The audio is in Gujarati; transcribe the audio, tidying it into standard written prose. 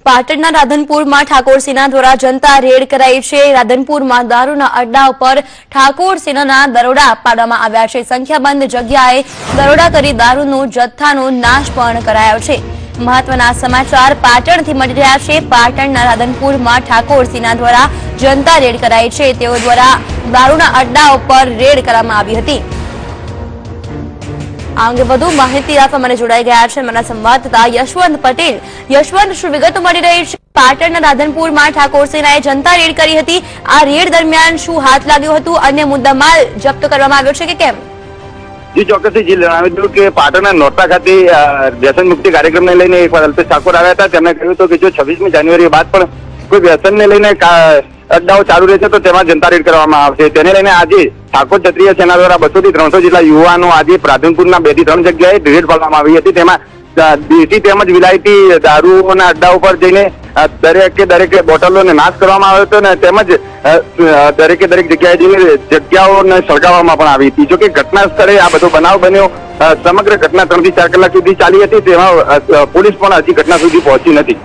પાટણના રાધનપુરમાં ઠાકોર સેના દ્વારા જનતા રેડ કરાઈ છે। રાધનપુરમાં દારૂના અડ્ડા ઉપર ઠાકોર સેનાના દરોડા પાડવામાં આવ્યા છે। સંખ્યાબંધ જગ્યાએ દરોડા કરી દારૂનો જથ્થાનો નાશ પણ કરાયો છે। મહત્વના સમાચાર પાટણથી મળી રહ્યા છે। પાટણના રાધનપુરમાં ઠાકોર સેના દ્વારા જનતા રેડ કરાઈ છે। તેઓ દ્વારા દારૂના અડ્ડા ઉપર રેડ કરવામાં આવી હતી। આ અંગે વધુ માહિતી આપવા મને જોડાઈ ગયા છે મારા સંવાદદાતા યશવંત પટેલ। યશવંત, શું વિગતો મળી રહી છે? પાટણના રાધનપુરમાં ઠાકોર સેનાએ જનતા રેડ કરી હતી। આ રેડ દરમિયાન શું હાથ લાગ્યું હતું? અન્ય મુદ્દામાલ જપ્ત કરવામાં આવ્યો છે કે કેમ? જી ચોક્કસથી જી જણાવી દઉં કે પાટણના નોરતા ખાતે વ્યસન મુક્તિ કાર્યક્રમને લઈને એકવાર અલ્પેશ ઠાકોર આવ્યા હતા। તેમણે કહ્યું હતું કે જો 26મી જાન્યુઆરી બાદ પણ કોઈ વ્યસનને લઈને અડ્ડાઓ ચાલુ રહેશે તો તેમાં જનતા રેડ કરવામાં આવશે। તેને લઈને આજે ઠાકોર ક્ષત્રિય સેના દ્વારા 200 થી 300 જેટલા યુવાનો આજે રાધનપુરના 2 થી 3 જગ્યાએ રેડ પાડવામાં આવી હતી। તેમાં દેશી તેમજ વિલાયતી દારૂઓના અડ્ડા ઉપર જઈને દરેકે બોટલોને નાશ કરવામાં આવ્યો હતો અને તેમજ દરેક જગ્યાએ જઈને જગ્યાઓને સળગાવવામાં પણ આવી હતી। જોકે ઘટના સ્થળે આ બધો બનાવ બન્યો। સમગ્ર ઘટના 3 થી 4 કલાક સુધી ચાલી હતી। તેમાં પોલીસ પણ હજી ઘટના સુધી પહોંચી નથી।